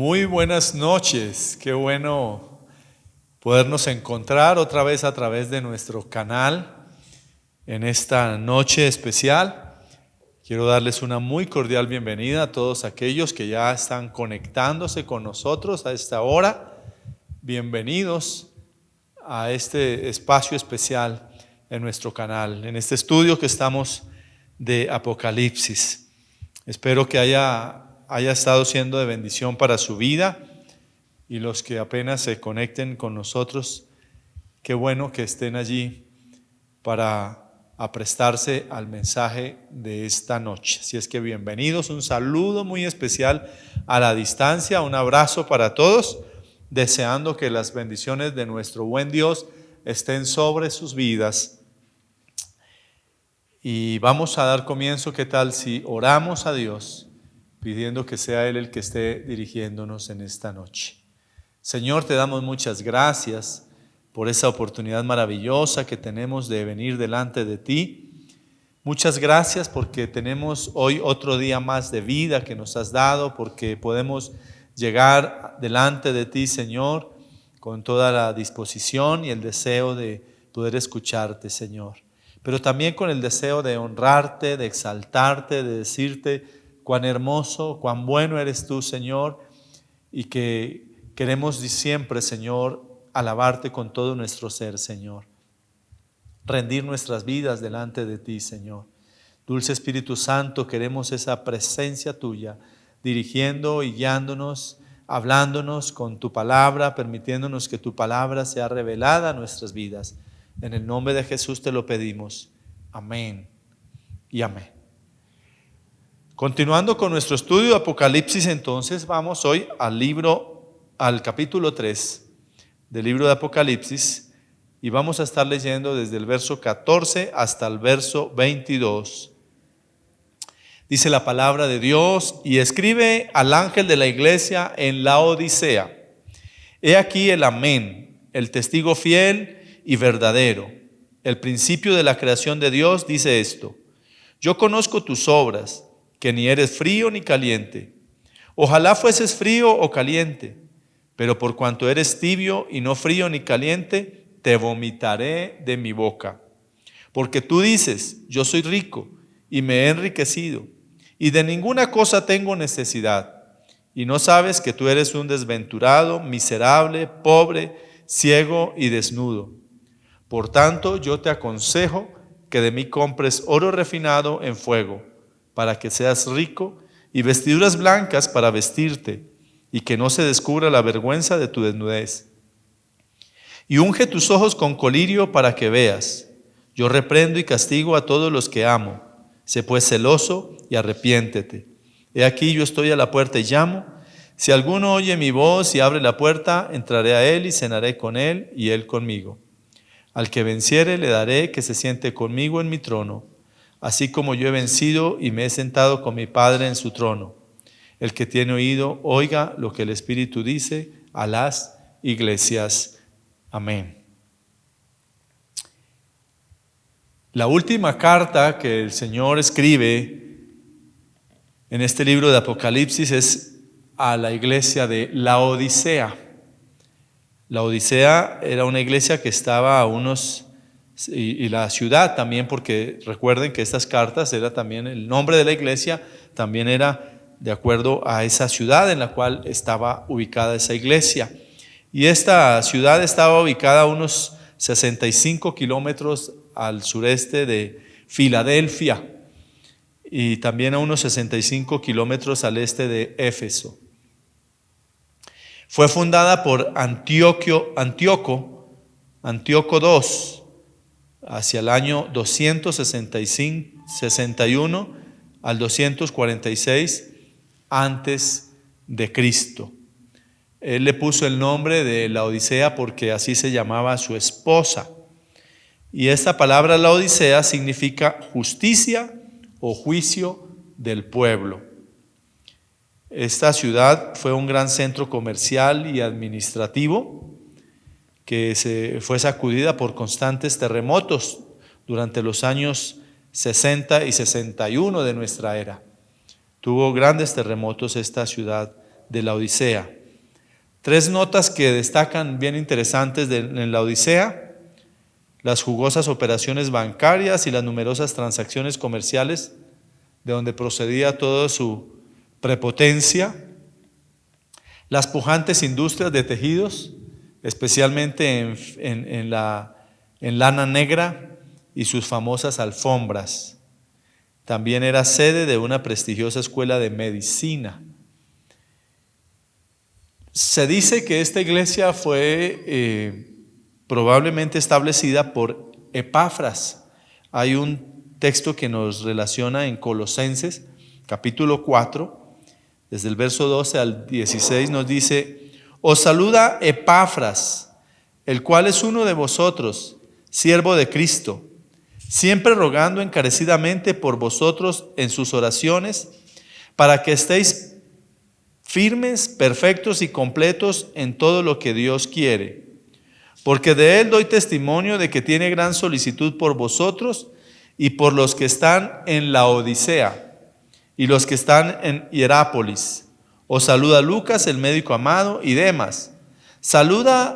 Muy buenas noches, qué bueno podernos encontrar otra vez a través de nuestro canal en esta noche especial. Quiero darles una muy cordial bienvenida a todos aquellos que ya están conectándose con nosotros a esta hora. Bienvenidos a este espacio especial en nuestro canal, en este estudio que estamos de Apocalipsis. Espero que haya estado siendo de bendición para su vida, y los que apenas se conecten con nosotros, qué bueno que estén allí para aprestarse al mensaje de esta noche. Así es que bienvenidos, un saludo muy especial a la distancia, un abrazo para todos, deseando que las bendiciones de nuestro buen Dios estén sobre sus vidas. Y vamos a dar comienzo. ¿Qué tal si oramos a Dios pidiendo que sea Él el que esté dirigiéndonos en esta noche? Señor, te damos muchas gracias por esa oportunidad maravillosa que tenemos de venir delante de ti. Muchas gracias porque tenemos hoy otro día más de vida que nos has dado, porque podemos llegar delante de ti, Señor, con toda la disposición y el deseo de poder escucharte, Señor. Pero también con el deseo de honrarte, de exaltarte, de decirte cuán hermoso, cuán bueno eres tú, Señor, y que queremos siempre, Señor, alabarte con todo nuestro ser, Señor. Rendir nuestras vidas delante de ti, Señor. Dulce Espíritu Santo, queremos esa presencia tuya, dirigiendo y guiándonos, hablándonos con tu palabra, permitiéndonos que tu palabra sea revelada a nuestras vidas. En el nombre de Jesús te lo pedimos. Amén y amén. Continuando con nuestro estudio de Apocalipsis, entonces vamos hoy al capítulo 3 del libro de Apocalipsis, y vamos a estar leyendo desde el verso 14 hasta el verso 22. Dice la palabra de Dios: y escribe al ángel de la iglesia en Laodicea: he aquí el Amén, el testigo fiel y verdadero, el principio de la creación de Dios, dice esto: yo conozco tus obras, que ni eres frío ni caliente. Ojalá fueses frío o caliente, pero por cuanto eres tibio y no frío ni caliente, te vomitaré de mi boca. Porque tú dices: yo soy rico y me he enriquecido, y de ninguna cosa tengo necesidad, y no sabes que tú eres un desventurado, miserable, pobre, ciego y desnudo. Por tanto, yo te aconsejo que de mí compres oro refinado en fuego, para que seas rico, y vestiduras blancas para vestirte, y que no se descubra la vergüenza de tu desnudez. Y unge tus ojos con colirio para que veas. Yo reprendo y castigo a todos los que amo. Sé pues celoso y arrepiéntete. He aquí, yo estoy a la puerta y llamo. Si alguno oye mi voz y abre la puerta, entraré a él y cenaré con él y él conmigo. Al que venciere le daré que se siente conmigo en mi trono, así como yo he vencido y me he sentado con mi Padre en su trono. El que tiene oído, oiga lo que el Espíritu dice a las iglesias. Amén. La última carta que el Señor escribe en este libro de Apocalipsis es a la iglesia de Laodicea. Laodicea era una iglesia que estaba a unos, y la ciudad también, porque recuerden que estas cartas era también, el nombre de la iglesia también era de acuerdo a esa ciudad en la cual estaba ubicada esa iglesia. Y esta ciudad estaba ubicada a unos 65 kilómetros al sureste de Filadelfia, y también a unos 65 kilómetros al este de Éfeso. Fue fundada por Antíoco II hacia el año 261 al 246 antes de Cristo. Él le puso el nombre de Laodicea porque así se llamaba su esposa. Y esta palabra Laodicea significa justicia o juicio del pueblo. Esta ciudad fue un gran centro comercial y administrativo que fue sacudida por constantes terremotos durante los años 60 y 61 de nuestra era. Tuvo grandes terremotos esta ciudad de la Odisea. 3 notas que destacan bien interesantes en la Odisea: las jugosas operaciones bancarias y las numerosas transacciones comerciales de donde procedía toda su prepotencia, las pujantes industrias de tejidos, especialmente en lana negra, y sus famosas alfombras. También era sede de una prestigiosa escuela de medicina. Se dice que esta iglesia fue probablemente establecida por Epafras. Hay un texto que nos relaciona en Colosenses, capítulo 4, desde el verso 12 al 16 nos dice: os saluda Epafras, el cual es uno de vosotros, siervo de Cristo, siempre rogando encarecidamente por vosotros en sus oraciones, para que estéis firmes, perfectos y completos en todo lo que Dios quiere. Porque de él doy testimonio de que tiene gran solicitud por vosotros y por los que están en la Odisea y los que están en Hierápolis. Os saluda Lucas, el médico amado, y Demas. Saludad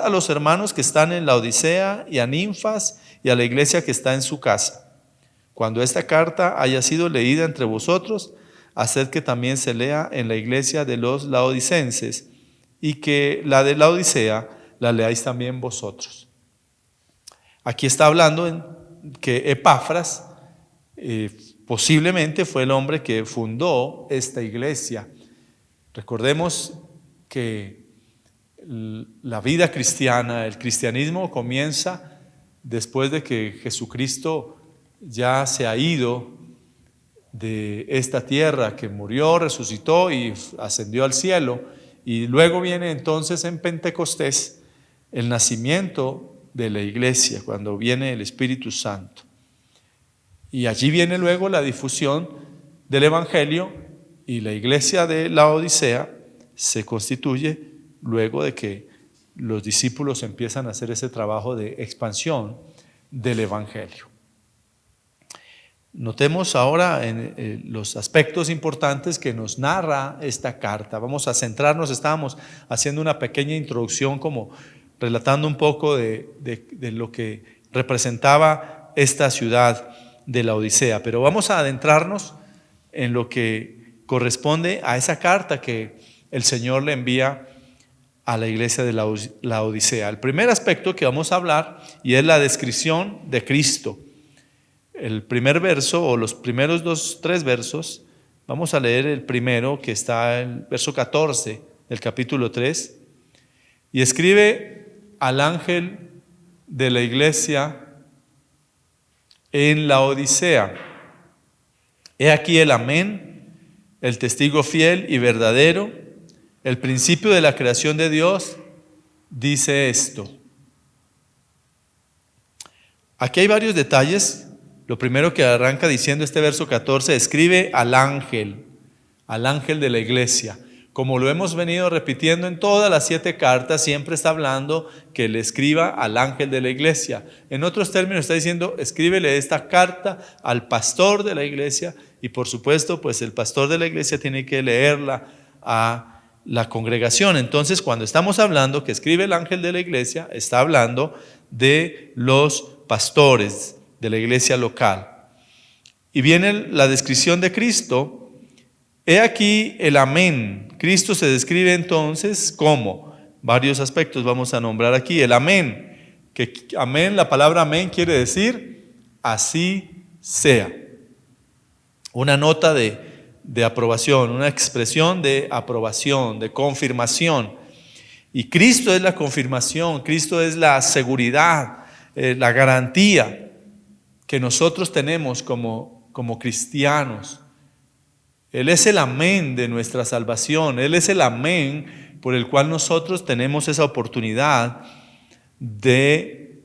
a los hermanos que están en la Odisea y a Ninfas y a la iglesia que está en su casa. Cuando esta carta haya sido leída entre vosotros, haced que también se lea en la iglesia de los laodicenses, y que la de la Odisea la leáis también vosotros. Aquí está hablando en que Epafras posiblemente fue el hombre que fundó esta iglesia. Recordemos que la vida cristiana, el cristianismo comienza después de que Jesucristo ya se ha ido de esta tierra, que murió, resucitó y ascendió al cielo, y luego viene entonces en Pentecostés el nacimiento de la iglesia, cuando viene el Espíritu Santo, y allí viene luego la difusión del evangelio, y la iglesia de la Odisea se constituye luego de que los discípulos empiezan a hacer ese trabajo de expansión del evangelio. Notemos ahora en los aspectos importantes que nos narra esta carta. Vamos a centrarnos, estábamos haciendo una pequeña introducción, como relatando un poco de lo que representaba esta ciudad de la Odisea, pero vamos a adentrarnos en lo que corresponde a esa carta que el Señor le envía a la iglesia de la Odisea. El primer aspecto que vamos a hablar, y es la descripción de Cristo. El primer verso, o los primeros 3 versos, vamos a leer el primero, que está en el verso 14 del capítulo 3, y escribe al ángel de la iglesia en la Odisea: he aquí el amén, el testigo fiel y verdadero, el principio de la creación de Dios, dice esto. Aquí hay varios detalles. Lo primero que arranca diciendo este verso 14, escribe al ángel de la iglesia. Como lo hemos venido repitiendo en todas las 7 cartas, siempre está hablando que le escriba al ángel de la iglesia. En otros términos está diciendo: escríbele esta carta al pastor de la iglesia, y por supuesto, pues el pastor de la iglesia tiene que leerla a la congregación. Entonces, cuando estamos hablando que escribe el ángel de la iglesia, está hablando de los pastores de la iglesia local. Y viene la descripción de Cristo. He aquí el amén. Cristo se describe entonces como varios aspectos vamos a nombrar aquí. El amén, que amén, la palabra amén quiere decir así sea. Una nota de aprobación, una expresión de aprobación, de confirmación. Y Cristo es la confirmación, Cristo es la seguridad, la garantía que nosotros tenemos como cristianos. Él es el amén de nuestra salvación. Él es el amén por el cual nosotros tenemos esa oportunidad de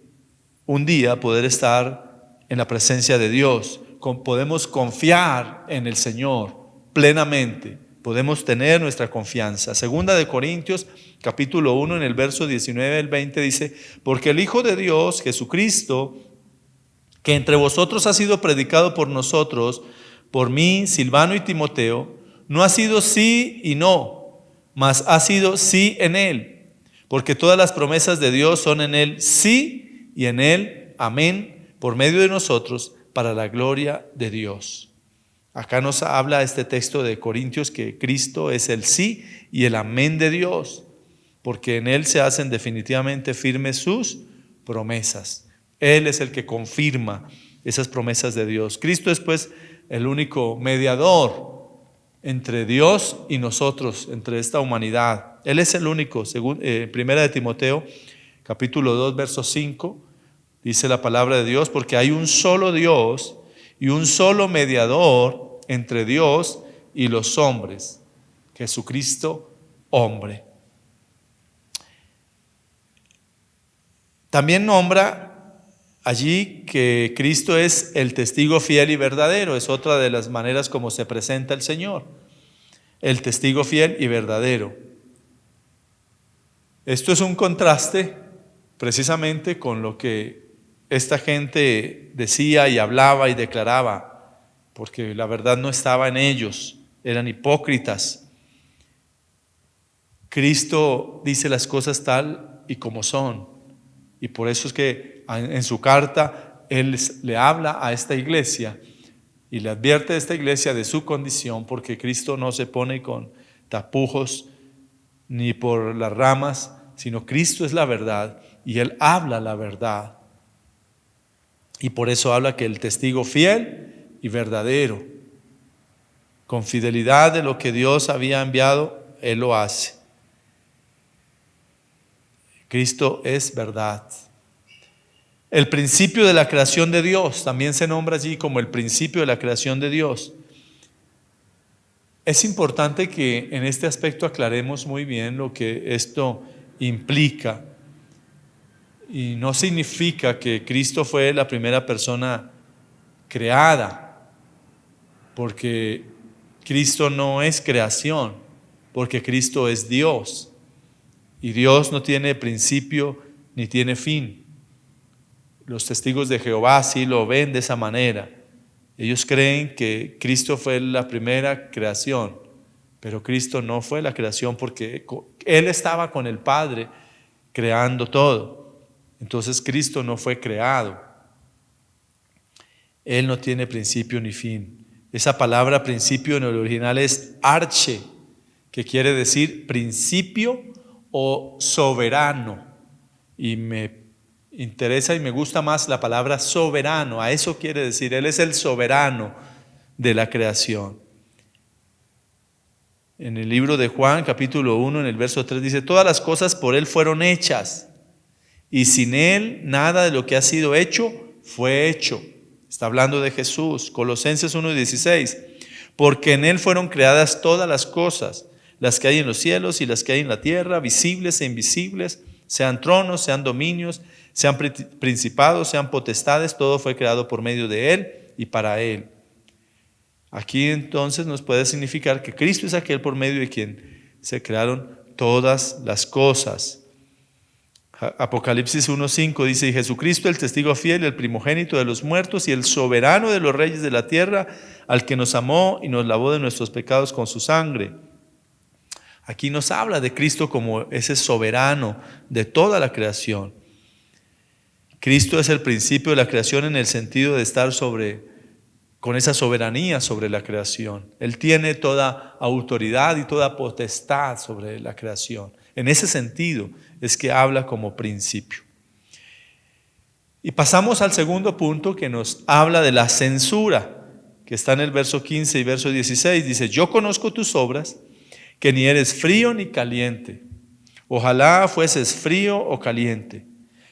un día poder estar en la presencia de Dios. Podemos confiar en el Señor plenamente. Podemos tener nuestra confianza. Segunda de Corintios, capítulo 1, en el verso 19 al 20 dice: porque el Hijo de Dios, Jesucristo, que entre vosotros ha sido predicado por nosotros, por mí, Silvano y Timoteo, no ha sido sí y no, mas ha sido sí en Él, porque todas las promesas de Dios son en Él sí y en Él amén, por medio de nosotros, para la gloria de Dios. Acá nos habla este texto de Corintios que Cristo es el sí y el amén de Dios, porque en Él se hacen definitivamente firmes sus promesas. Él es el que confirma esas promesas de Dios. Cristo es pues el único mediador entre Dios y nosotros, entre esta humanidad. Él es el único, según Primera de Timoteo, capítulo 2, verso 5, dice la palabra de Dios, porque hay un solo Dios y un solo mediador entre Dios y los hombres, Jesucristo, hombre. También nombra allí que Cristo es el testigo fiel y verdadero. Es otra de las maneras como se presenta el Señor. El testigo fiel y verdadero. Esto es un contraste precisamente con lo que esta gente decía y hablaba y declaraba, porque la verdad no estaba en ellos, eran hipócritas. Cristo dice las cosas tal y como son, y por eso es que en su carta Él le habla a esta iglesia y le advierte a esta iglesia de su condición, porque Cristo no se pone con tapujos ni por las ramas, sino Cristo es la verdad y Él habla la verdad. Y por eso habla que el testigo fiel y verdadero, con fidelidad de lo que Dios había enviado, Él lo hace. Cristo es verdad. El principio de la creación de Dios también se nombra allí como el principio de la creación de Dios. Es importante que en este aspecto aclaremos muy bien lo que esto implica. Y no significa que Cristo fue la primera persona creada, porque Cristo no es creación, porque Cristo es Dios. Y Dios no tiene principio ni tiene fin. Los testigos de Jehová sí lo ven de esa manera. Ellos creen que Cristo fue la primera creación, pero Cristo no fue la creación porque Él estaba con el Padre creando todo. Entonces Cristo no fue creado. Él no tiene principio ni fin. Esa palabra principio en el original es arche, que quiere decir principio o soberano. Y me interesa y me gusta más la palabra soberano. A eso quiere decir, Él es el soberano de la creación. En el libro de Juan, capítulo 1, en el verso 3 dice, todas las cosas por Él fueron hechas, y sin Él nada de lo que ha sido hecho fue hecho. Está hablando de Jesús. Colosenses 1:16, porque en Él fueron creadas todas las cosas, las que hay en los cielos y las que hay en la tierra, visibles e invisibles, sean tronos, sean dominios, sean principados, sean potestades, todo fue creado por medio de Él y para Él. Aquí entonces nos puede significar que Cristo es aquel por medio de quien se crearon todas las cosas. Apocalipsis 1:5 dice, y Jesucristo el testigo fiel, el primogénito de los muertos y el soberano de los reyes de la tierra, al que nos amó y nos lavó de nuestros pecados con su sangre. Aquí nos habla de Cristo como ese soberano de toda la creación. Cristo es el principio de la creación en el sentido de estar con esa soberanía sobre la creación. Él tiene toda autoridad y toda potestad sobre la creación. En ese sentido es que habla como principio. Y pasamos al segundo punto que nos habla de la censura, que está en el verso 15 y verso 16. Dice, yo conozco tus obras, que ni eres frío ni caliente. Ojalá fueses frío o caliente,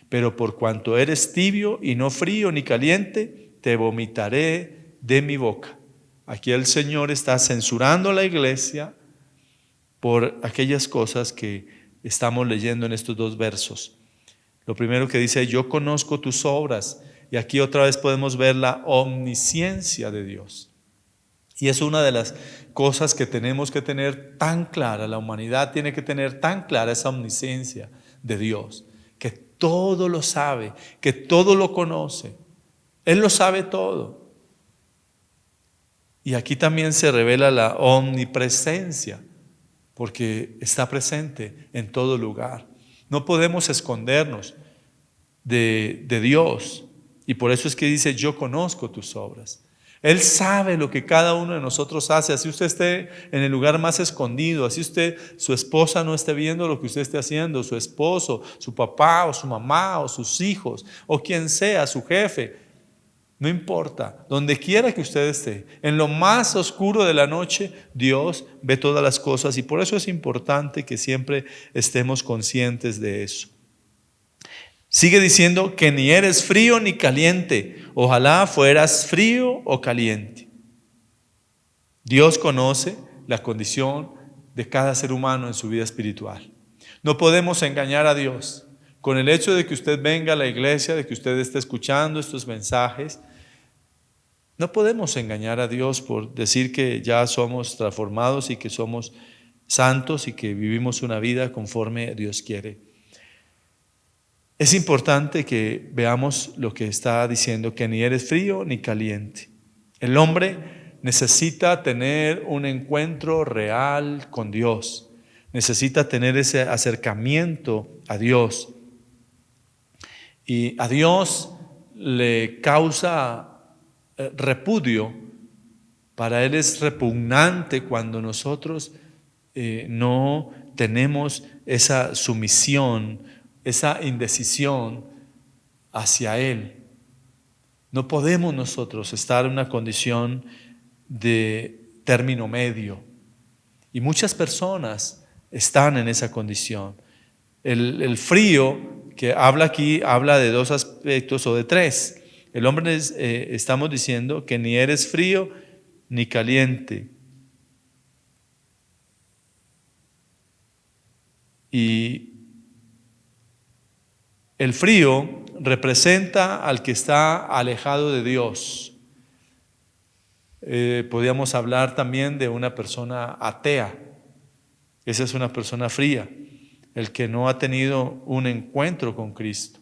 pero por cuanto eres tibio y no frío ni caliente, te vomitaré de mi boca. Aquí el Señor está censurando a la iglesia por aquellas cosas que estamos leyendo en estos dos versos. Lo primero que dice, yo conozco tus obras, y aquí otra vez podemos ver la omnisciencia de Dios. Y es una de las cosas que tenemos que tener tan clara, la humanidad tiene que tener tan clara esa omnisciencia de Dios, que todo lo sabe, que todo lo conoce. Él lo sabe todo. Y aquí también se revela la omnipresencia porque está presente en todo lugar. No podemos escondernos de Dios, y por eso es que dice: yo conozco tus obras. Él sabe lo que cada uno de nosotros hace, así usted esté en el lugar más escondido, así su esposa no esté viendo lo que usted esté haciendo, su esposo, su papá o su mamá o sus hijos o quien sea, su jefe. No importa, donde quiera que usted esté, en lo más oscuro de la noche, Dios ve todas las cosas, y por eso es importante que siempre estemos conscientes de eso. Sigue diciendo que ni eres frío ni caliente. Ojalá fueras frío o caliente. Dios conoce la condición de cada ser humano en su vida espiritual. No podemos engañar a Dios. Con el hecho de que usted venga a la iglesia, de que usted esté escuchando estos mensajes, no podemos engañar a Dios por decir que ya somos transformados y que somos santos y que vivimos una vida conforme Dios quiere. Es importante que veamos lo que está diciendo, que ni eres frío ni caliente. El hombre necesita tener un encuentro real con Dios, necesita tener ese acercamiento a Dios. Y a Dios le causa repudio, para Él es repugnante cuando nosotros no tenemos esa sumisión, esa indecisión hacia Él. No podemos nosotros estar en una condición de término medio, y muchas personas están en esa condición. El frío que habla aquí habla de dos aspectos o de tres. El hombre estamos diciendo que ni eres frío ni caliente. Y el frío representa al que está alejado de Dios. Podríamos hablar también de una persona atea. Esa es una persona fría, el que no ha tenido un encuentro con Cristo.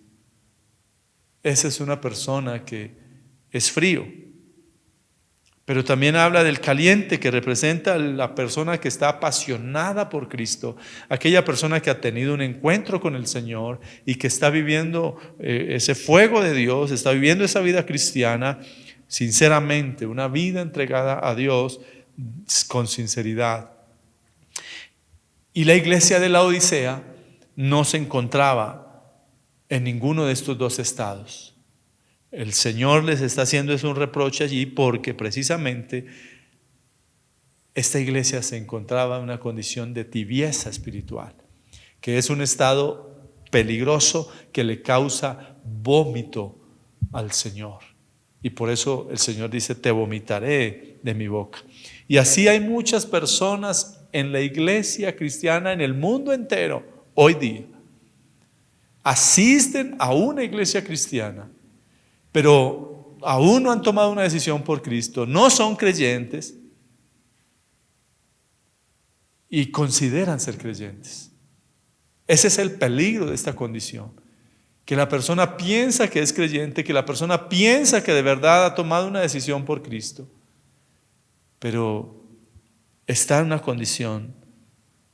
Esa es una persona que es frío. Pero también habla del caliente, que representa a la persona que está apasionada por Cristo, aquella persona que ha tenido un encuentro con el Señor y que está viviendo ese fuego de Dios, está viviendo esa vida cristiana sinceramente, una vida entregada a Dios con sinceridad. Y la iglesia de la Odisea no se encontraba en ninguno de estos dos estados. El Señor les está haciendo un reproche allí porque precisamente esta iglesia se encontraba en una condición de tibieza espiritual, que es un estado peligroso que le causa vómito al Señor. Y por eso el Señor dice: te vomitaré de mi boca. Y así hay muchas personas en la iglesia cristiana, en el mundo entero, hoy día. Asisten a una iglesia cristiana, pero aún no han tomado una decisión por Cristo, no son creyentes y consideran ser creyentes. Ese es el peligro de esta condición, que la persona piensa que es creyente, que la persona piensa que de verdad ha tomado una decisión por Cristo, pero está en una condición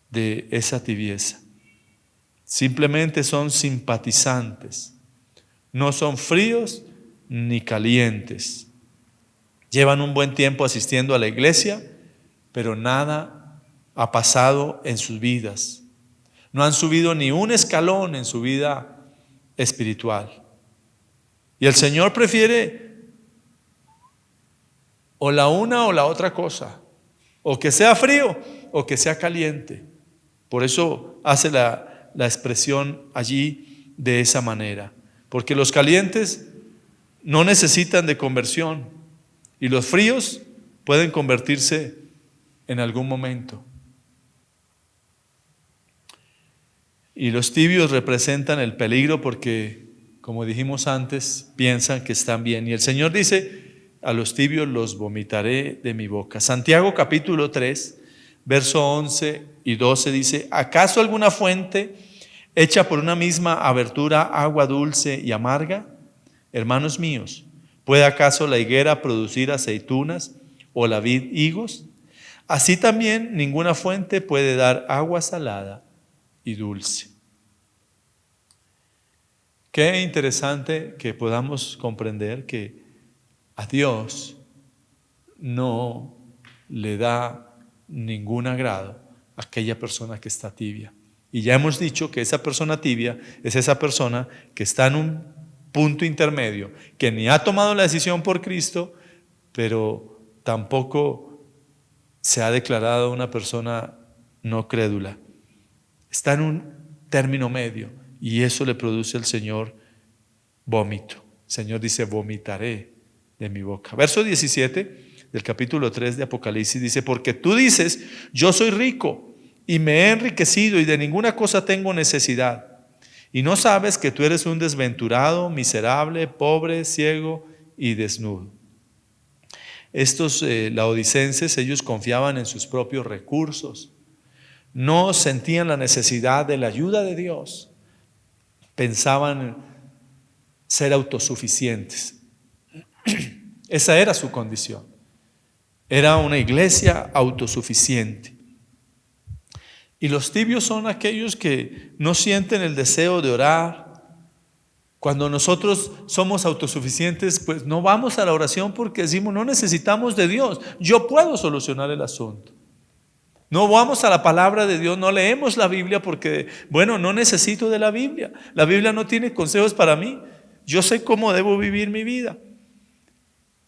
de esa tibieza. Simplemente son simpatizantes, no son fríos ni calientes. Llevan un buen tiempo asistiendo a la iglesia, pero nada ha pasado en sus vidas. No han subido ni un escalón en su vida espiritual. Y el Señor prefiere o la una o la otra cosa, o que sea frío o que sea caliente. Por eso hace la expresión allí de esa manera, porque los calientes no necesitan de conversión y los fríos pueden convertirse en algún momento. Y los tibios representan el peligro porque, como dijimos antes, piensan que están bien. Y el Señor dice: a los tibios los vomitaré de mi boca. Santiago capítulo 3, verso 11 y 12 dice: ¿acaso alguna fuente hecha por una misma abertura agua dulce y amarga? Hermanos míos, ¿puede acaso la higuera producir aceitunas o la vid higos? Así también ninguna fuente puede dar agua salada y dulce. Qué interesante que podamos comprender que a Dios no le da ningún agrado a aquella persona que está tibia. Y ya hemos dicho que esa persona tibia es esa persona que está en un punto intermedio, que ni ha tomado la decisión por Cristo, pero tampoco se ha declarado una persona no crédula. Está en un término medio y eso le produce al Señor vómito. El Señor dice: vomitaré de mi boca. Verso 17 del capítulo 3 de Apocalipsis dice: porque tú dices, yo soy rico y me he enriquecido y de ninguna cosa tengo necesidad. Y no sabes que tú eres un desventurado, miserable, pobre, ciego y desnudo. Estos laodicenses, ellos confiaban en sus propios recursos. No sentían la necesidad de la ayuda de Dios. Pensaban ser autosuficientes. Esa era su condición. Era una iglesia autosuficiente. Y los tibios son aquellos que no sienten el deseo de orar. Cuando nosotros somos autosuficientes, pues no vamos a la oración porque decimos: no necesitamos de Dios, yo puedo solucionar el asunto. No vamos a la palabra de Dios, no leemos la Biblia porque, bueno, no necesito de la Biblia. La Biblia no tiene consejos para mí. Yo sé cómo debo vivir mi vida.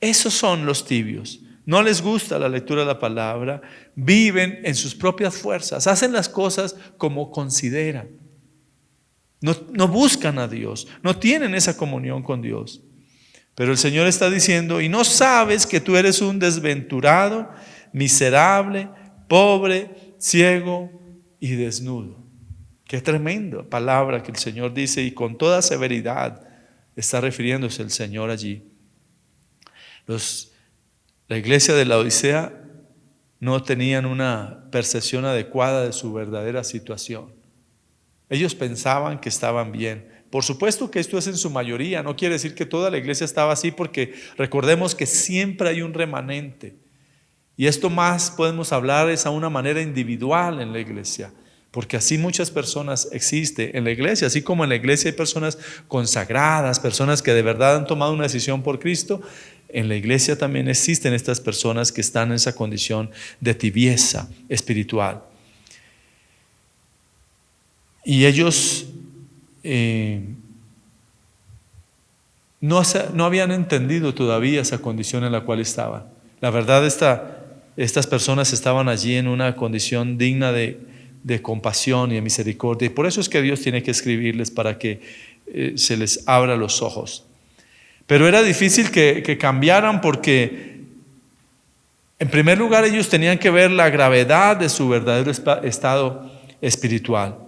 Esos son los tibios. No les gusta la lectura de la palabra, viven en sus propias fuerzas, hacen las cosas como consideran. No buscan a Dios, no tienen esa comunión con Dios. Pero el Señor está diciendo: y no sabes que tú eres un desventurado, miserable, pobre, ciego y desnudo. Qué tremenda palabra que el Señor dice, y con toda severidad está refiriéndose el Señor allí. La iglesia de la Odisea no tenían una percepción adecuada de su verdadera situación. Ellos pensaban que estaban bien. Por supuesto que esto es en su mayoría, no quiere decir que toda la iglesia estaba así, porque recordemos que siempre hay un remanente. Y esto más podemos hablar es a una manera individual en la iglesia, porque así muchas personas existen en la iglesia, así como en la iglesia hay personas consagradas, personas que de verdad han tomado una decisión por Cristo. En la iglesia también existen estas personas que están en esa condición de tibieza espiritual. Y ellos no habían entendido todavía esa condición en la cual estaban. La verdad, estas personas estaban allí en una condición digna de compasión y de misericordia. Y por eso es que Dios tiene que escribirles para que se les abra los ojos. Pero era difícil que cambiaran, porque en primer lugar ellos tenían que ver la gravedad de su verdadero estado espiritual.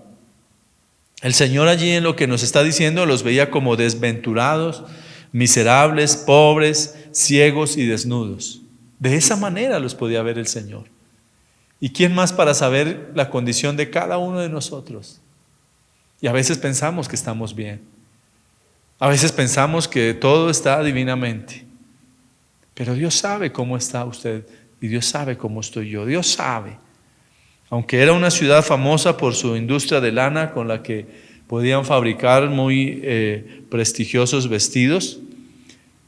El Señor allí en lo que nos está diciendo los veía como desventurados, miserables, pobres, ciegos y desnudos. De esa manera los podía ver el Señor. ¿Y quién más para saber la condición de cada uno de nosotros? Y a veces pensamos que estamos bien. A veces pensamos que todo está divinamente. Pero Dios sabe cómo está usted y Dios sabe cómo estoy yo. Dios sabe. Aunque era una ciudad famosa por su industria de lana con la que podían fabricar muy prestigiosos vestidos,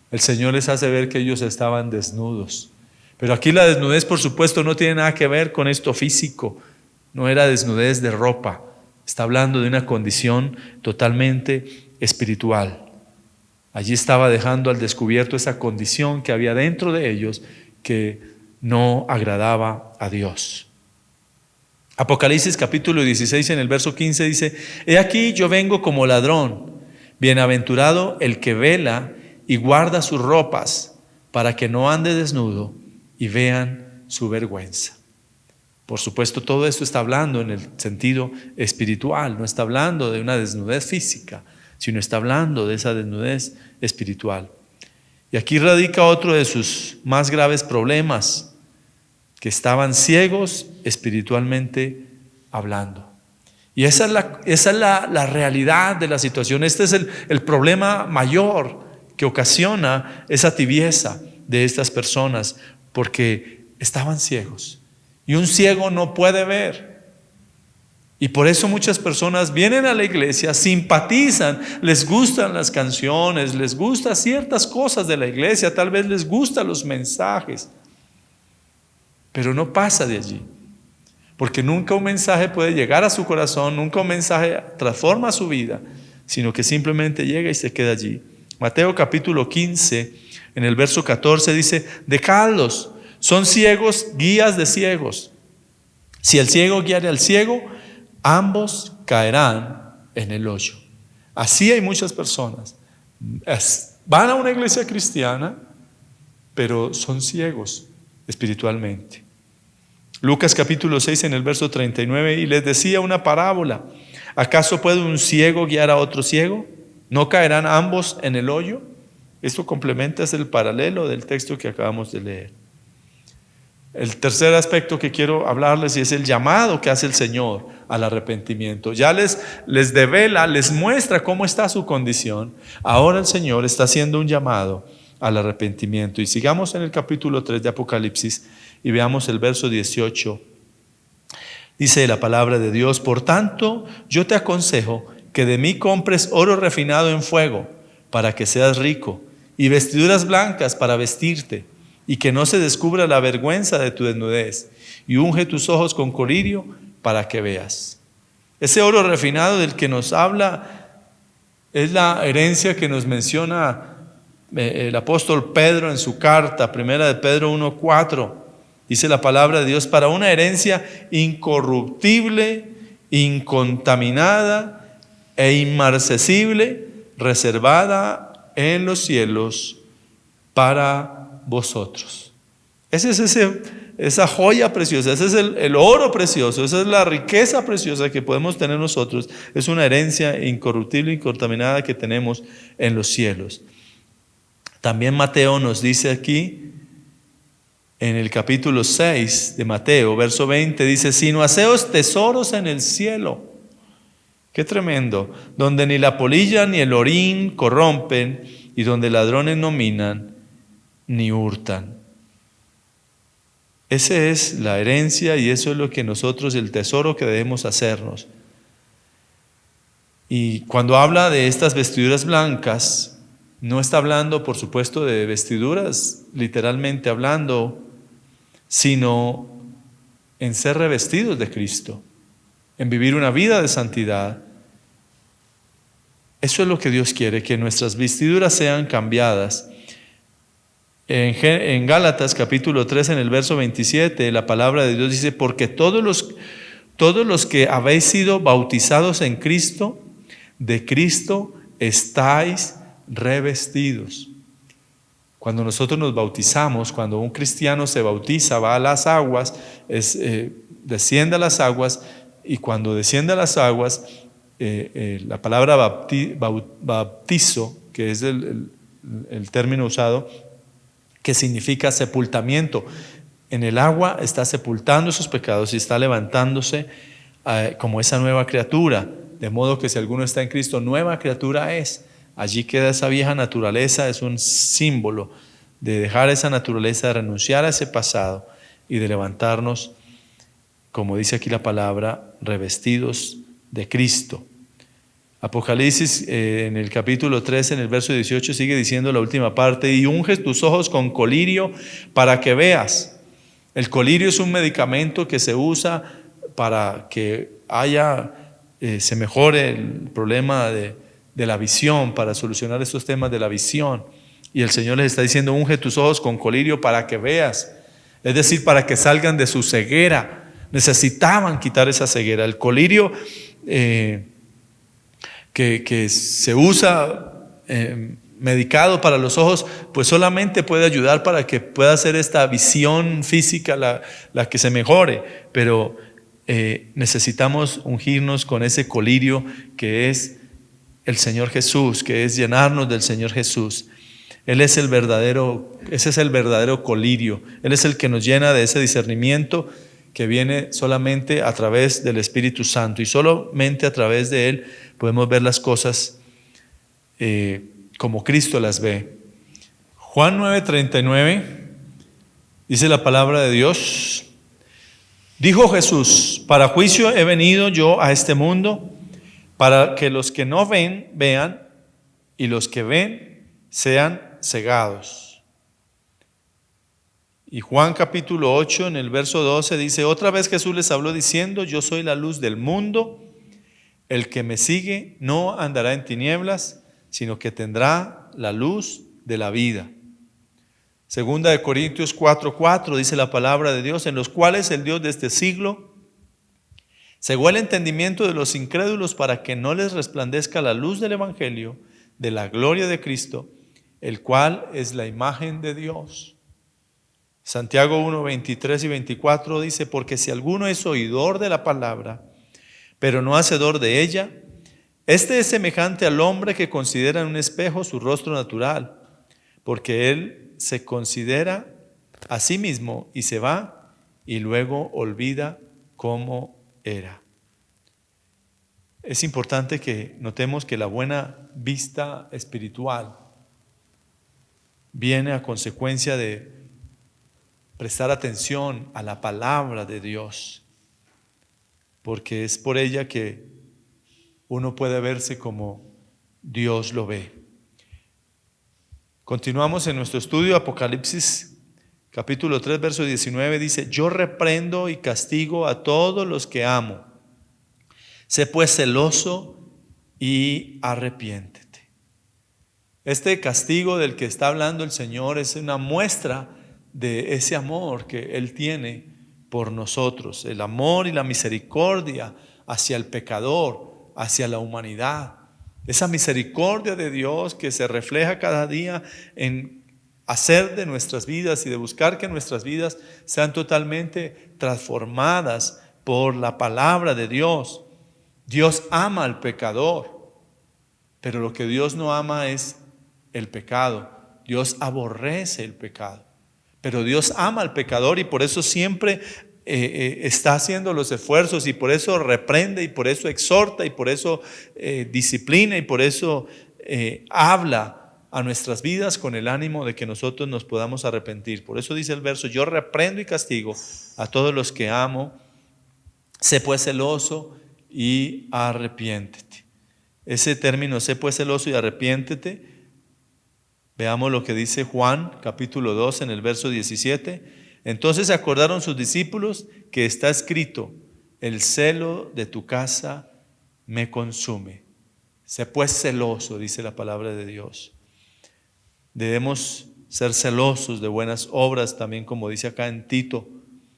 el Señor les hace ver que ellos estaban desnudos. Pero aquí la desnudez, por supuesto, no tiene nada que ver con esto físico. No era desnudez de ropa. Está hablando de una condición totalmente espiritual. Allí estaba dejando al descubierto esa condición que había dentro de ellos que no agradaba a Dios. Apocalipsis capítulo 16 en el verso 15 dice: he aquí yo vengo como ladrón, bienaventurado el que vela y guarda sus ropas, para que no ande desnudo y vean su vergüenza. Por supuesto, todo esto está hablando en el sentido espiritual, no está hablando de una desnudez física, sino está hablando de esa desnudez espiritual. Y aquí radica otro de sus más graves problemas, que estaban ciegos espiritualmente hablando. Y esa es la realidad de la situación. Este es el problema mayor que ocasiona esa tibieza de estas personas, porque estaban ciegos. Y un ciego no puede ver. Y por eso muchas personas vienen a la iglesia, simpatizan, les gustan las canciones, les gustan ciertas cosas de la iglesia, tal vez les gustan los mensajes, pero no pasa de allí. Porque nunca un mensaje puede llegar a su corazón, nunca un mensaje transforma su vida, sino que simplemente llega y se queda allí. Mateo capítulo 15, en el verso 14 dice: dejadlos, son ciegos, guías de ciegos. Si el ciego guiare al ciego, ambos caerán en el hoyo. Así hay muchas personas. Van a una iglesia cristiana, pero son ciegos espiritualmente. Lucas capítulo 6 en el verso 39, y les decía una parábola: ¿acaso puede un ciego guiar a otro ciego? ¿No caerán ambos en el hoyo? Esto complementa, es el paralelo del texto que acabamos de leer. El tercer aspecto que quiero hablarles es el llamado que hace el Señor al arrepentimiento. Ya les devela, les muestra cómo está su condición. Ahora el Señor está haciendo un llamado al arrepentimiento. Y sigamos en el capítulo 3 de Apocalipsis y veamos el verso 18. Dice la palabra de Dios: por tanto, yo te aconsejo que de mí compres oro refinado en fuego para que seas rico, y vestiduras blancas para vestirte, y que no se descubra la vergüenza de tu desnudez, y unge tus ojos con colirio para que veas. Ese oro refinado del que nos habla es la herencia que nos menciona el apóstol Pedro en su carta, primera de Pedro 1:4. Dice la palabra de Dios: para una herencia incorruptible, incontaminada e inmarcesible, reservada en los cielos para vosotros. Esa es esa joya preciosa, ese es el oro precioso, esa es la riqueza preciosa que podemos tener nosotros. Es una herencia incorruptible, incontaminada que tenemos en los cielos. También Mateo nos dice aquí, en el capítulo 6 de Mateo, verso 20, dice: sino haceos tesoros en el cielo. Qué tremendo, donde ni la polilla ni el orín corrompen, y donde ladrones no minan ni hurtan. Esa es la herencia, y eso es lo que nosotros, el tesoro que debemos hacernos. Y cuando habla de estas vestiduras blancas, no está hablando, por supuesto, de vestiduras literalmente hablando, sino en ser revestidos de Cristo, en vivir una vida de santidad. Eso es lo que Dios quiere, que nuestras vestiduras sean cambiadas. En Gálatas capítulo 3, en el verso 27, la palabra de Dios dice: porque todos los que habéis sido bautizados en Cristo, de Cristo estáis revestidos. Cuando nosotros nos bautizamos, cuando un cristiano se bautiza, va a las aguas, desciende a las aguas, y cuando desciende a las aguas, la palabra bautizo, que es el término usado, que significa sepultamiento. En el agua está sepultando sus pecados y está levantándose como esa nueva criatura. De modo que si alguno está en Cristo, nueva criatura es. Allí queda esa vieja naturaleza, es un símbolo de dejar esa naturaleza, de renunciar a ese pasado y de levantarnos, como dice aquí la palabra, revestidos de Cristo. Apocalipsis en el capítulo 13, en el verso 18, sigue diciendo la última parte: y unges tus ojos con colirio para que veas. El colirio es un medicamento que se usa para que se mejore el problema de la visión, para solucionar estos temas de la visión. Y el Señor les está diciendo: unge tus ojos con colirio para que veas. Es decir, para que salgan de su ceguera. Necesitaban quitar esa ceguera. El colirio que se usa medicado para los ojos, pues solamente puede ayudar para que pueda ser esta visión física la que se mejore, pero necesitamos ungirnos con ese colirio que es el Señor Jesús, que es llenarnos del Señor Jesús. Ese es el verdadero colirio. Él es el que nos llena de ese discernimiento que viene solamente a través del Espíritu Santo, y solamente a través de Él podemos ver las cosas como Cristo las ve. Juan 9:39 dice la palabra de Dios: Dijo Jesús: para juicio he venido yo a este mundo, para que los que no ven, vean, y los que ven, sean cegados. Y Juan capítulo 8, en el verso 12 dice: otra vez Jesús les habló diciendo: yo soy la luz del mundo, el que me sigue no andará en tinieblas, sino que tendrá la luz de la vida. Segunda de Corintios 4:4 dice la palabra de Dios: en los cuales el Dios de este siglo cegó el entendimiento de los incrédulos para que no les resplandezca la luz del evangelio de la gloria de Cristo, el cual es la imagen de Dios. Santiago 1:23 y 24 dice: porque si alguno es oidor de la palabra, pero no hacedor de ella, este es semejante al hombre que considera en un espejo su rostro natural, porque él se considera a sí mismo y se va y luego olvida cómo era. Es importante que notemos que la buena vista espiritual viene a consecuencia de prestar atención a la palabra de Dios, porque es por ella que uno puede verse como Dios lo ve. Continuamos en nuestro estudio. Apocalipsis capítulo 3 verso 19 dice: yo reprendo y castigo a todos los que amo. Sé pues celoso y arrepiéntete. Este castigo del que está hablando el Señor es una muestra de ese amor que Él tiene por nosotros, el amor y la misericordia hacia el pecador, hacia la humanidad. Esa misericordia de Dios que se refleja cada día en hacer de nuestras vidas y de buscar que nuestras vidas sean totalmente transformadas por la palabra de Dios. Dios ama al pecador, pero lo que Dios no ama es el pecado. Dios aborrece el pecado, pero Dios ama al pecador y por eso siempre está haciendo los esfuerzos y por eso reprende y por eso exhorta y por eso disciplina y por eso habla a nuestras vidas con el ánimo de que nosotros nos podamos arrepentir. Por eso dice el verso: yo reprendo y castigo a todos los que amo. Sé pues celoso y arrepiéntete. Ese término, sé pues celoso y arrepiéntete, veamos lo que dice Juan capítulo 2 en el verso 17. Entonces se acordaron sus discípulos que está escrito: el celo de tu casa me consume. Sé pues celoso, dice la palabra de Dios. Debemos ser celosos de buenas obras, también como dice acá en Tito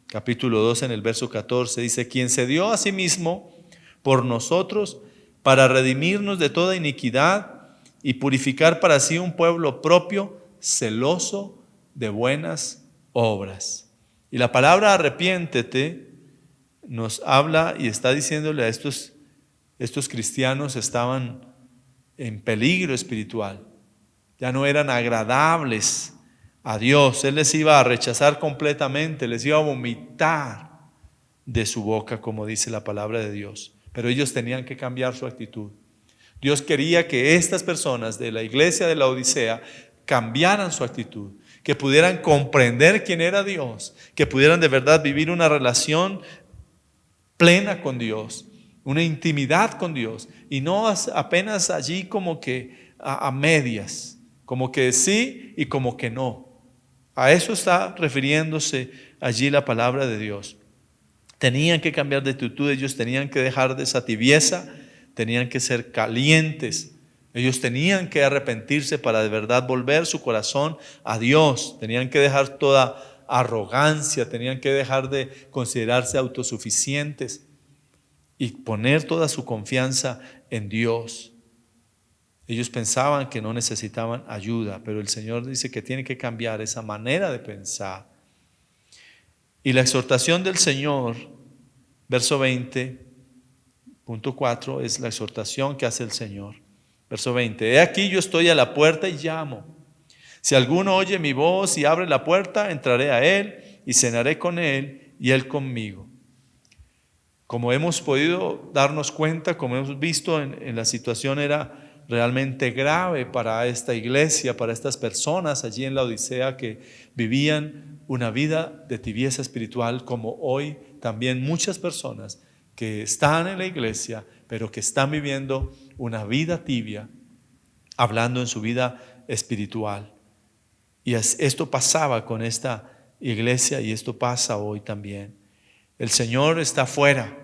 capítulo 2 en el verso 14. Dice: quien se dio a sí mismo por nosotros para redimirnos de toda iniquidad y purificar para sí un pueblo propio, celoso de buenas obras. Y la palabra arrepiéntete nos habla y está diciéndole a estos cristianos estaban en peligro espiritual, ya no eran agradables a Dios. Él les iba a rechazar completamente, les iba a vomitar de su boca, como dice la palabra de Dios. Pero ellos tenían que cambiar su actitud. Dios quería que estas personas de la iglesia de la Odisea cambiaran su actitud, que pudieran comprender quién era Dios, que pudieran de verdad vivir una relación plena con Dios, una intimidad con Dios, y no apenas allí como que a medias, como que sí y como que no. A eso está refiriéndose allí la palabra de Dios. Tenían que cambiar de actitud, ellos tenían que dejar de esa tibieza, tenían que ser calientes. Ellos tenían que arrepentirse para de verdad volver su corazón a Dios. Tenían que dejar toda arrogancia, tenían que dejar de considerarse autosuficientes y poner toda su confianza en Dios. Ellos pensaban que no necesitaban ayuda, pero el Señor dice que tiene que cambiar esa manera de pensar. Y la exhortación del Señor, verso 20.4, es la exhortación que hace el Señor. Verso 20: he aquí yo estoy a la puerta y llamo. Si alguno oye mi voz y abre la puerta, entraré a él y cenaré con él y él conmigo. Como hemos podido darnos cuenta, como hemos visto en la situación era realmente grave para esta iglesia, para estas personas allí en la Odisea que vivían una vida de tibieza espiritual, como hoy también muchas personas que están en la iglesia, pero que están viviendo una vida tibia, hablando en su vida espiritual. Y esto pasaba con esta iglesia y esto pasa hoy también. El Señor está afuera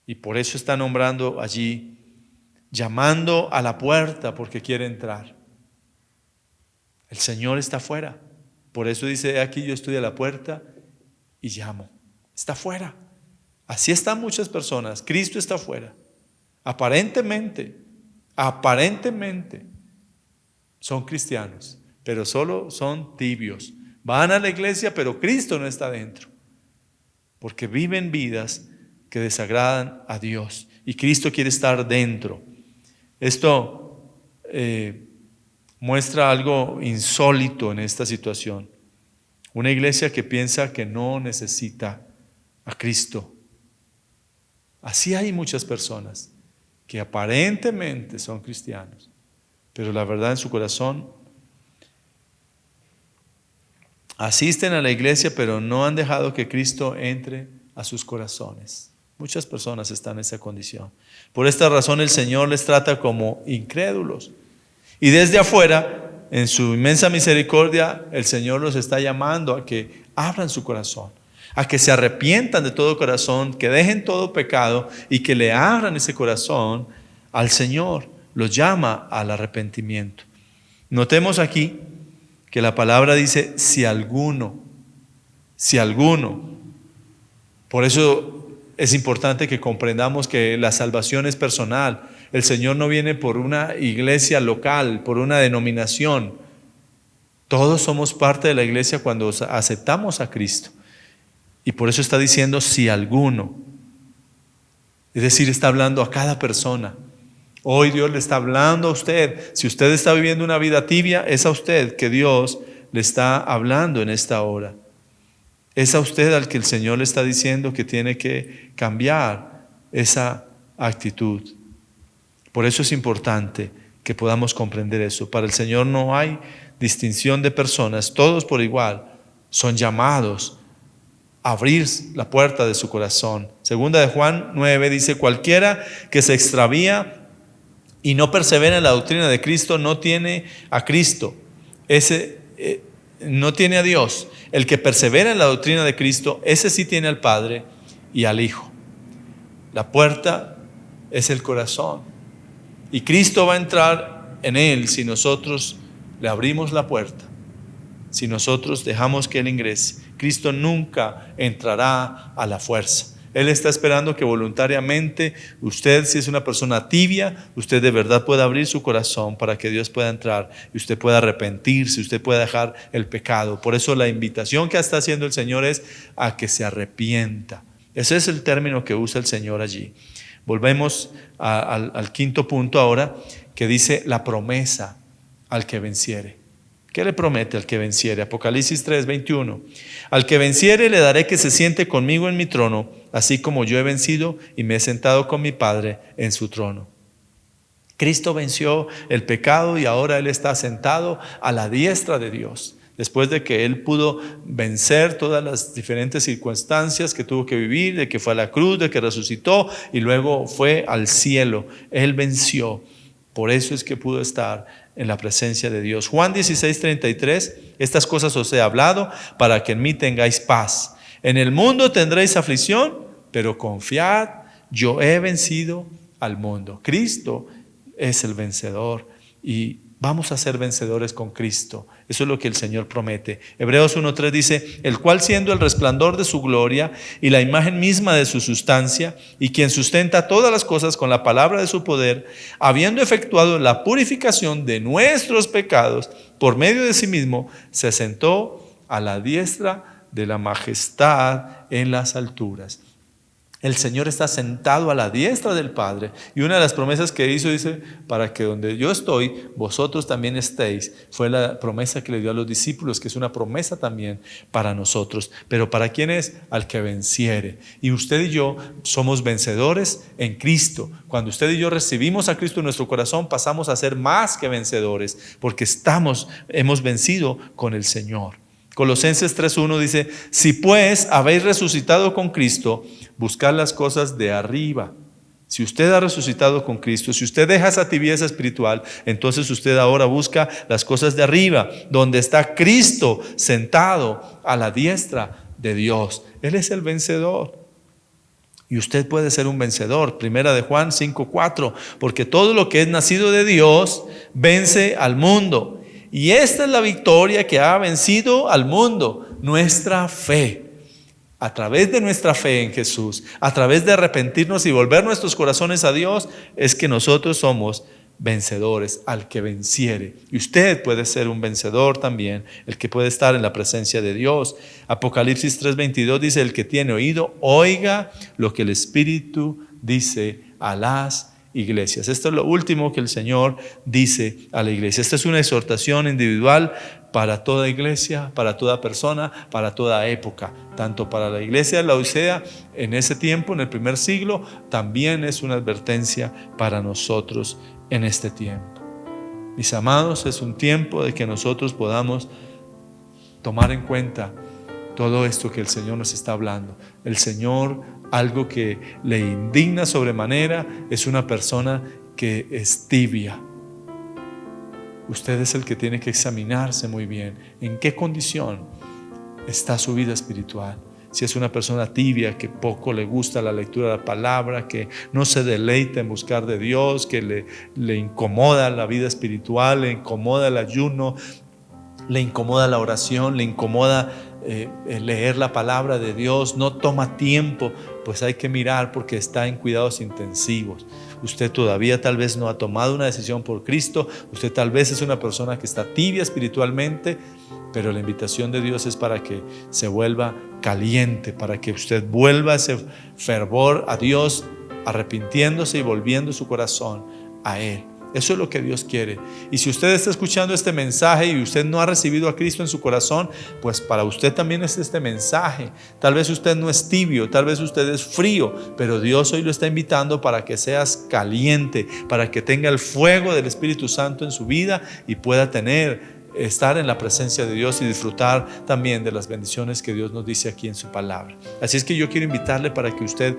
y por eso está nombrando allí, llamando a la puerta porque quiere entrar. El Señor está afuera. Por eso dice: aquí yo estoy a la puerta y llamo. Está afuera. Así están muchas personas. Cristo está afuera. Aparentemente son cristianos, pero solo son tibios. Van a la iglesia, pero Cristo no está dentro, porque viven vidas que desagradan a Dios y Cristo quiere estar dentro. Esto muestra algo insólito en esta situación. Una iglesia que piensa que no necesita a Cristo. Así hay muchas personas que aparentemente son cristianos, pero la verdad en su corazón asisten a la iglesia, pero no han dejado que Cristo entre a sus corazones. Muchas personas están en esa condición. Por esta razón el Señor les trata como incrédulos. Y desde afuera, en su inmensa misericordia, el Señor los está llamando a que abran su corazón, a que se arrepientan de todo corazón, que dejen todo pecado y que le abran ese corazón al Señor. Los llama al arrepentimiento. Notemos aquí que la palabra dice si alguno. Por eso es importante que comprendamos que la salvación es personal. El Señor no viene por una iglesia local, por una denominación. Todos somos parte de la iglesia cuando aceptamos a Cristo. Y por eso está diciendo si alguno. Es decir, está hablando a cada persona. Hoy Dios le está hablando a usted. Si usted está viviendo una vida tibia, es a usted que Dios le está hablando en esta hora. Es a usted al que el Señor le está diciendo que tiene que cambiar esa actitud. Por eso es importante que podamos comprender eso. Para el Señor no hay distinción de personas. Todos por igual son llamados a abrir la puerta de su corazón. Segunda de Juan 9 dice: cualquiera que se extravía y no persevera en la doctrina de Cristo no tiene a Cristo. No tiene a Dios. El que persevera en la doctrina de Cristo, ese sí tiene al Padre y al Hijo. La puerta es el corazón. Y Cristo va a entrar en él si nosotros le abrimos la puerta. Si nosotros dejamos que Él ingrese. Cristo nunca entrará a la fuerza. Él está esperando que voluntariamente usted, si es una persona tibia, usted de verdad pueda abrir su corazón para que Dios pueda entrar y usted pueda arrepentirse, usted pueda dejar el pecado. Por eso la invitación que está haciendo el Señor es a que se arrepienta. Ese es el término que usa el Señor allí. Volvemos al quinto punto ahora, que dice la promesa al que venciere. ¿Qué le promete al que venciere? Apocalipsis 3:21. Al que venciere le daré que se siente conmigo en mi trono, así como yo he vencido y me he sentado con mi Padre en su trono. Cristo venció el pecado y ahora Él está sentado a la diestra de Dios. Después de que Él pudo vencer todas las diferentes circunstancias que tuvo que vivir, de que fue a la cruz, de que resucitó y luego fue al cielo. Él venció. Por eso es que pudo estar en la presencia de Dios. Juan 16:33, estas cosas os he hablado para que en mí tengáis paz. En el mundo tendréis aflicción, pero confiad, yo he vencido al mundo. Cristo es el vencedor y vamos a ser vencedores con Cristo. Eso es lo que el Señor promete. Hebreos 1:3 dice: el cual siendo el resplandor de su gloria y la imagen misma de su sustancia, y quien sustenta todas las cosas con la palabra de su poder, habiendo efectuado la purificación de nuestros pecados por medio de sí mismo, se sentó a la diestra de la majestad en las alturas. El Señor está sentado a la diestra del Padre. Y una de las promesas que hizo, dice, para que donde yo estoy, vosotros también estéis. Fue la promesa que le dio a los discípulos, que es una promesa también para nosotros. Pero ¿para quién es? Al que venciere. Y usted y yo somos vencedores en Cristo. Cuando usted y yo recibimos a Cristo en nuestro corazón, pasamos a ser más que vencedores, porque hemos vencido con el Señor. Colosenses 3:1 dice: si pues habéis resucitado con Cristo, buscad las cosas de arriba. Si usted ha resucitado con Cristo, si usted deja esa tibieza espiritual, entonces usted ahora busca las cosas de arriba, donde está Cristo sentado a la diestra de Dios. Él es el vencedor. Y usted puede ser un vencedor. Primera de Juan 5:4, porque todo lo que es nacido de Dios vence al mundo. Y esta es la victoria que ha vencido al mundo, nuestra fe. A través de nuestra fe en Jesús, a través de arrepentirnos y volver nuestros corazones a Dios, es que nosotros somos vencedores, al que venciere. Y usted puede ser un vencedor también, el que puede estar en la presencia de Dios. Apocalipsis 3:22 dice: el que tiene oído, oiga lo que el Espíritu dice a las iglesias. Esto es lo último que el Señor dice a la iglesia. Esta es una exhortación individual para toda iglesia, para toda persona, para toda época. Tanto para la iglesia de Laodicea en ese tiempo, en el primer siglo, también es una advertencia para nosotros en este tiempo. Mis amados, es un tiempo de que nosotros podamos tomar en cuenta todo esto que el Señor nos está hablando. El Señor, algo que le indigna sobremanera, es una persona que es tibia. Usted es el que tiene que examinarse muy bien en qué condición está su vida espiritual. Si es una persona tibia, que poco le gusta la lectura de la palabra, que no se deleita en buscar de Dios, que le incomoda la vida espiritual, le incomoda el ayuno, le incomoda la oración, le incomoda leer la palabra de Dios, no toma tiempo, pues hay que mirar porque está en cuidados intensivos. Usted todavía tal vez no ha tomado una decisión por Cristo, usted tal vez es una persona que está tibia espiritualmente, pero la invitación de Dios es para que se vuelva caliente, para que usted vuelva ese fervor a Dios, arrepintiéndose y volviendo su corazón a Él. Eso es lo que Dios quiere. Y si usted está escuchando este mensaje y usted no ha recibido a Cristo en su corazón, pues para usted también es este mensaje. Tal vez usted no es tibio, tal vez usted es frío, pero Dios hoy lo está invitando para que seas caliente, para que tenga el fuego del Espíritu Santo en su vida y pueda estar en la presencia de Dios y disfrutar también de las bendiciones que Dios nos dice aquí en su palabra. Así es que yo quiero invitarle para que usted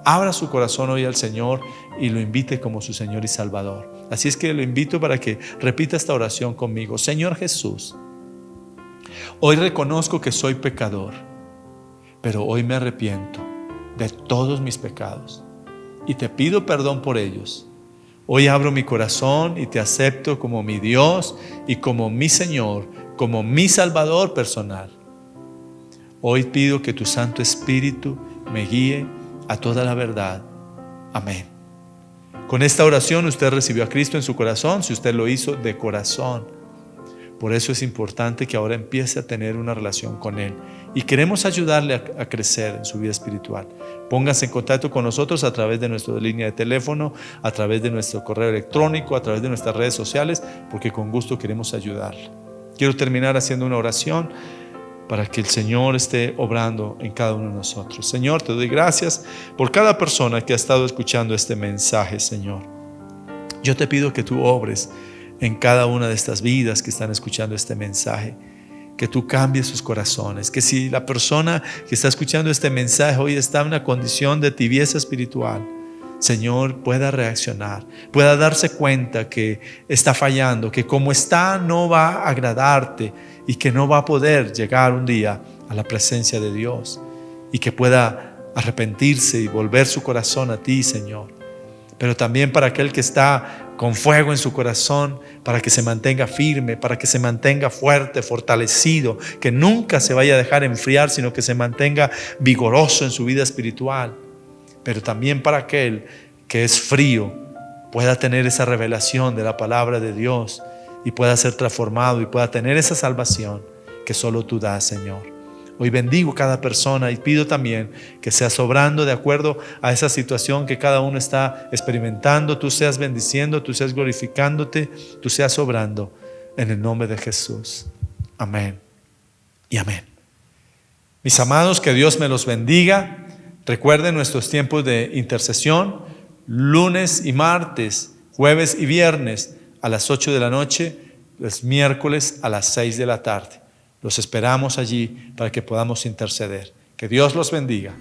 abra su corazón hoy al Señor y lo invite como su Señor y Salvador. Así es que lo invito para que repita esta oración conmigo. Señor Jesús, hoy reconozco que soy pecador, pero hoy me arrepiento de todos mis pecados y te pido perdón por ellos. Hoy abro mi corazón y te acepto como mi Dios y como mi Señor, como mi Salvador personal. Hoy pido que tu Santo Espíritu me guíe a toda la verdad. Amén. Con esta oración usted recibió a Cristo en su corazón, si usted lo hizo de corazón. Por eso es importante que ahora empiece a tener una relación con Él. Y queremos ayudarle a crecer en su vida espiritual. Póngase en contacto con nosotros a través de nuestra línea de teléfono, a través de nuestro correo electrónico, a través de nuestras redes sociales, porque con gusto queremos ayudarle. Quiero terminar haciendo una oración para que el Señor esté obrando en cada uno de nosotros. Señor, te doy gracias por cada persona que ha estado escuchando este mensaje, Señor. Yo te pido que tú obres en cada una de estas vidas que están escuchando este mensaje, que tú cambies sus corazones, que si la persona que está escuchando este mensaje hoy está en una condición de tibieza espiritual, Señor, pueda reaccionar, pueda darse cuenta que está fallando, que como está no va a agradarte y que no va a poder llegar un día a la presencia de Dios, y que pueda arrepentirse y volver su corazón a ti, Señor. Pero también para aquel que está con fuego en su corazón, para que se mantenga firme, para que se mantenga fuerte, fortalecido, que nunca se vaya a dejar enfriar, sino que se mantenga vigoroso en su vida espiritual. Pero también para aquel que es frío, pueda tener esa revelación de la palabra de Dios y pueda ser transformado y pueda tener esa salvación que solo tú das, Señor. Hoy bendigo cada persona y pido también que seas obrando de acuerdo a esa situación que cada uno está experimentando. Tú seas bendiciendo, tú seas glorificándote, tú seas obrando en el nombre de Jesús. Amén y amén. Mis amados, que Dios me los bendiga. Recuerden nuestros tiempos de intercesión, lunes y martes, jueves y viernes a las 8 de la noche, los miércoles a las 6 de la tarde. Los esperamos allí para que podamos interceder. Que Dios los bendiga.